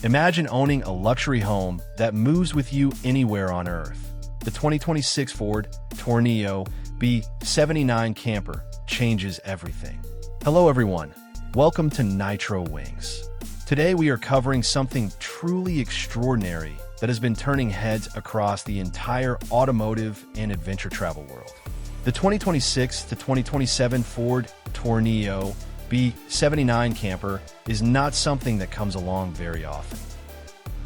Imagine owning a luxury home that moves with you anywhere on Earth. The 2026 Ford Tourneo BE79 camper changes everything. Hello everyone, welcome to Nitro Wings. Today we are covering something truly extraordinary that has been turning heads across the entire automotive and adventure travel world. The 2026 to 2027 Ford Tourneo BE79 camper is not something that comes along very often.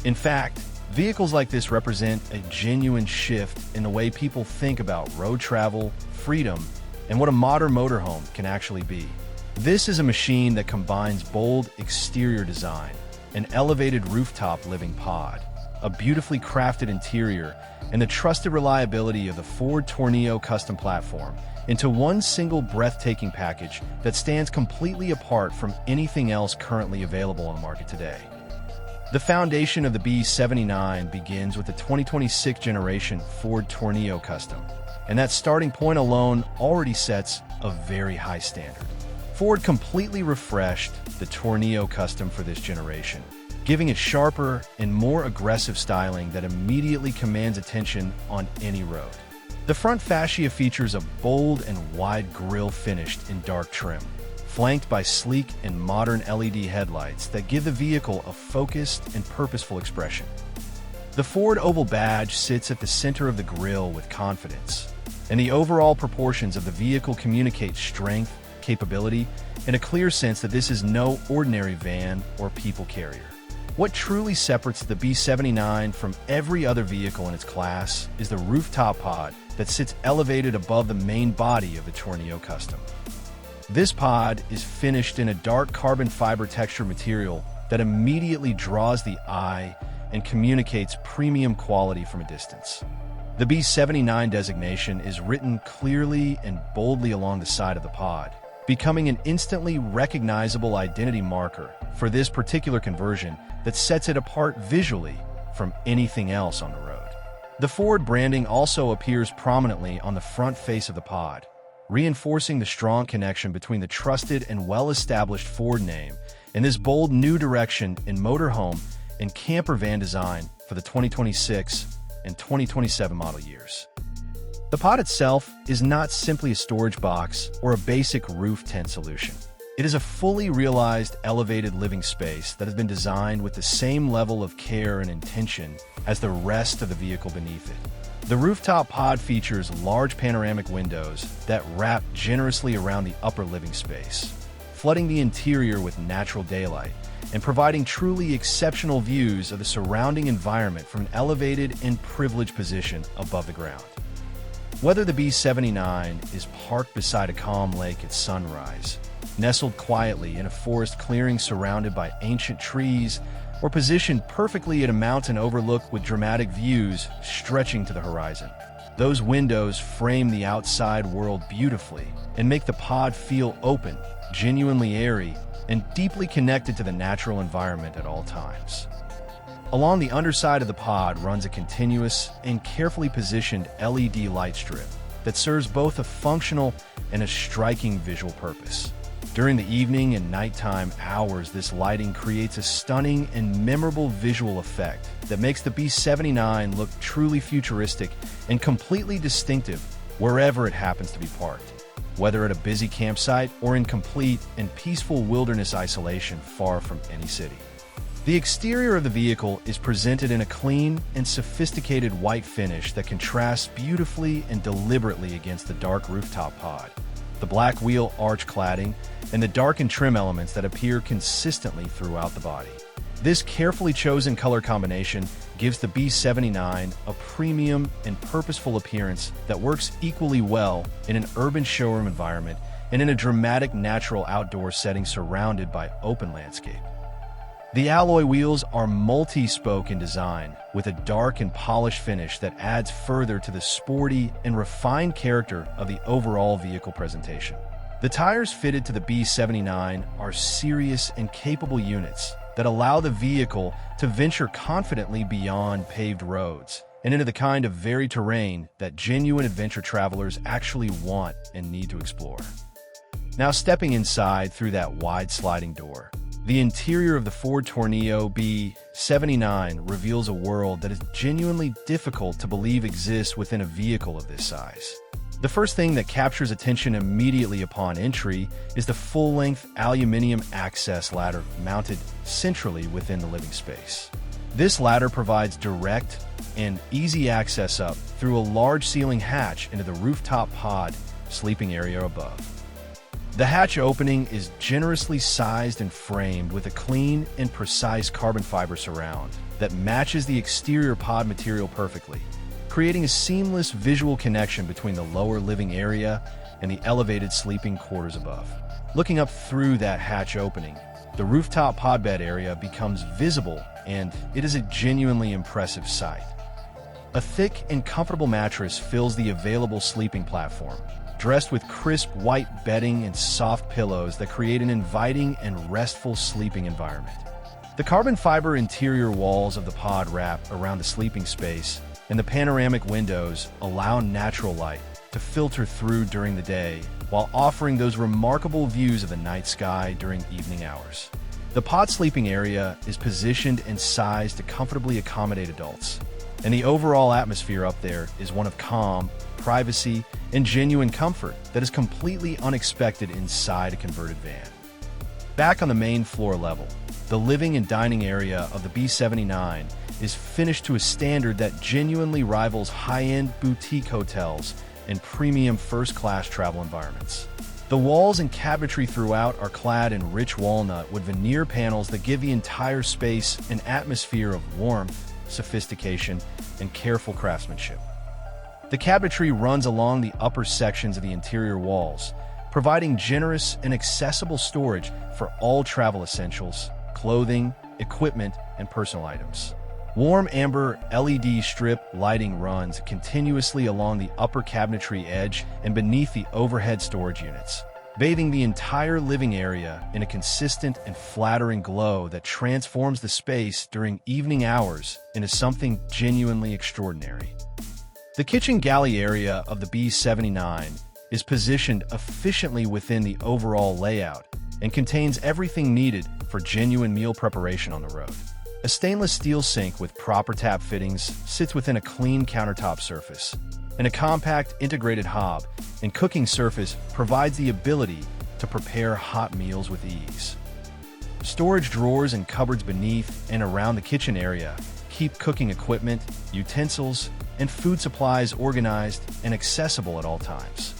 In fact, vehicles like this represent a genuine shift in the way people think about road travel, freedom, and what a modern motorhome can actually be. This is a machine that combines bold exterior design, an elevated rooftop living pod, a beautifully crafted interior, and the trusted reliability of the Ford Tourneo Custom platform into one single breathtaking package that stands completely apart from anything else currently available on the market today. The foundation of the BE79 begins with the 2026 generation Ford Tourneo Custom, and that starting point alone already sets a very high standard. Ford completely refreshed the Tourneo Custom for this generation, giving it sharper and more aggressive styling that immediately commands attention on any road. The front fascia features a bold and wide grille finished in dark trim, flanked by sleek and modern LED headlights that give the vehicle a focused and purposeful expression. The Ford oval badge sits at the center of the grille with confidence, and the overall proportions of the vehicle communicate strength, capability, and a clear sense that this is no ordinary van or people carrier. What truly separates the BE79 from every other vehicle in its class is the rooftop pod that sits elevated above the main body of the Tourneo Custom. This pod is finished in a dark carbon fiber texture material that immediately draws the eye and communicates premium quality from a distance. The BE79 designation is written clearly and boldly along the side of the pod, becoming an instantly recognizable identity marker for this particular conversion that sets it apart visually from anything else on the road. The Ford branding also appears prominently on the front face of the pod, reinforcing the strong connection between the trusted and well-established Ford name and this bold new direction in motorhome and camper van design for the 2026 and 2027 model years. The pod itself is not simply a storage box or a basic roof tent solution. It is a fully realized elevated living space that has been designed with the same level of care and intention as the rest of the vehicle beneath it. The rooftop pod features large panoramic windows that wrap generously around the upper living space, flooding the interior with natural daylight and providing truly exceptional views of the surrounding environment from an elevated and privileged position above the ground. Whether the BE79 is parked beside a calm lake at sunrise, nestled quietly in a forest clearing surrounded by ancient trees, or positioned perfectly at a mountain overlook with dramatic views stretching to the horizon, those windows frame the outside world beautifully and make the pod feel open, genuinely airy, and deeply connected to the natural environment at all times. Along the underside of the pod runs a continuous and carefully positioned LED light strip that serves both a functional and a striking visual purpose. During the evening and nighttime hours, this lighting creates a stunning and memorable visual effect that makes the BE79 look truly futuristic and completely distinctive wherever it happens to be parked, whether at a busy campsite or in complete and peaceful wilderness isolation far from any city. The exterior of the vehicle is presented in a clean and sophisticated white finish that contrasts beautifully and deliberately against the dark rooftop pod, the black wheel arch cladding, and the darkened trim elements that appear consistently throughout the body. This carefully chosen color combination gives the BE79 a premium and purposeful appearance that works equally well in an urban showroom environment and in a dramatic natural outdoor setting surrounded by open landscape. The alloy wheels are multi-spoke in design, with a dark and polished finish that adds further to the sporty and refined character of the overall vehicle presentation. The tires fitted to the BE79 are serious and capable units that allow the vehicle to venture confidently beyond paved roads and into the kind of varied terrain that genuine adventure travelers actually want and need to explore. Now, stepping inside through that wide sliding door, The interior of the Ford Tourneo BE79 reveals a world that is genuinely difficult to believe exists within a vehicle of this size. The first thing that captures attention immediately upon entry is the full-length aluminum access ladder mounted centrally within the living space. This ladder provides direct and easy access up through a large ceiling hatch into the rooftop pod sleeping area above. The hatch opening is generously sized and framed with a clean and precise carbon fiber surround that matches the exterior pod material perfectly, creating a seamless visual connection between the lower living area and the elevated sleeping quarters above. Looking up through that hatch opening, the rooftop pod bed area becomes visible, and it is a genuinely impressive sight. A thick and comfortable mattress fills the available sleeping platform, dressed with crisp white bedding and soft pillows that create an inviting and restful sleeping environment. The carbon fiber interior walls of the pod wrap around the sleeping space, and the panoramic windows allow natural light to filter through during the day while offering those remarkable views of the night sky during evening hours. The pod sleeping area is positioned and sized to comfortably accommodate adults, and the overall atmosphere up there is one of calm, privacy, and genuine comfort that is completely unexpected inside a converted van. Back on the main floor level, the living and dining area of the BE79 is finished to a standard that genuinely rivals high-end boutique hotels and premium first-class travel environments. The walls and cabinetry throughout are clad in rich walnut with veneer panels that give the entire space an atmosphere of warmth, sophistication, and careful craftsmanship. The cabinetry runs along the upper sections of the interior walls, providing generous and accessible storage for all travel essentials, clothing, equipment, and personal items. Warm amber LED strip lighting runs continuously along the upper cabinetry edge and beneath the overhead storage units, bathing the entire living area in a consistent and flattering glow that transforms the space during evening hours into something genuinely extraordinary. The kitchen galley area of the BE79 is positioned efficiently within the overall layout and contains everything needed for genuine meal preparation on the road. A stainless steel sink with proper tap fittings sits within a clean countertop surface, and a compact integrated hob and cooking surface provides the ability to prepare hot meals with ease. Storage drawers and cupboards beneath and around the kitchen area keep cooking equipment, utensils, and food supplies organized and accessible at all times.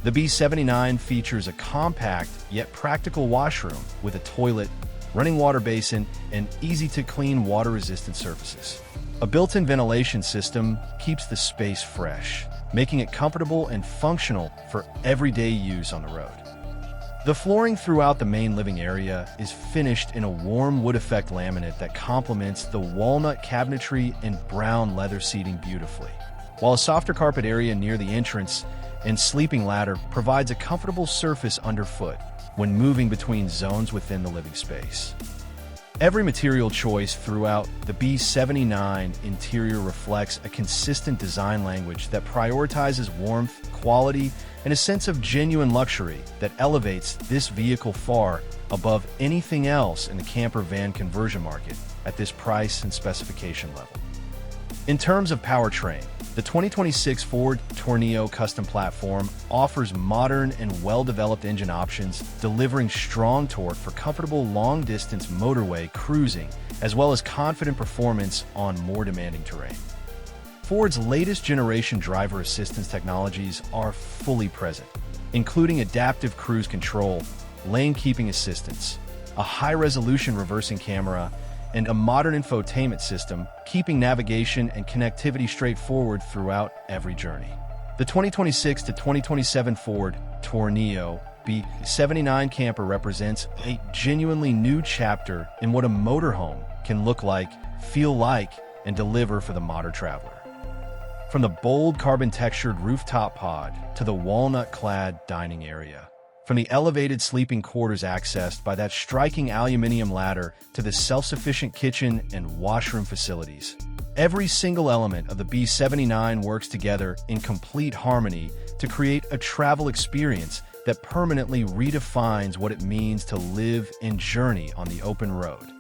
The BE79 features a compact yet practical washroom with a toilet, running water basin, and easy-to-clean water-resistant surfaces. A built-in ventilation system keeps the space fresh, making it comfortable and functional for everyday use on the road. The flooring throughout the main living area is finished in a warm wood effect laminate that complements the walnut cabinetry and brown leather seating beautifully, while a softer carpet area near the entrance and sleeping ladder provides a comfortable surface underfoot when moving between zones within the living space. Every material choice throughout the BE79 interior reflects a consistent design language that prioritizes warmth, quality, and a sense of genuine luxury that elevates this vehicle far above anything else in the camper van conversion market at this price and specification level. In terms of powertrain, the 2026 Ford Tourneo Custom platform offers modern and well-developed engine options, delivering strong torque for comfortable long-distance motorway cruising, as well as confident performance on more demanding terrain. Ford's latest generation driver assistance technologies are fully present, including adaptive cruise control, lane keeping assistance, a high-resolution reversing camera, and a modern infotainment system, keeping navigation and connectivity straightforward throughout every journey. The 2026 to 2027 Ford Tourneo BE79 camper represents a genuinely new chapter in what a motorhome can look like, feel like, and deliver for the modern traveler. From the bold carbon-textured rooftop pod to the walnut-clad dining area, from the elevated sleeping quarters accessed by that striking aluminum ladder to the self-sufficient kitchen and washroom facilities, every single element of the BE79 works together in complete harmony to create a travel experience that permanently redefines what it means to live and journey on the open road.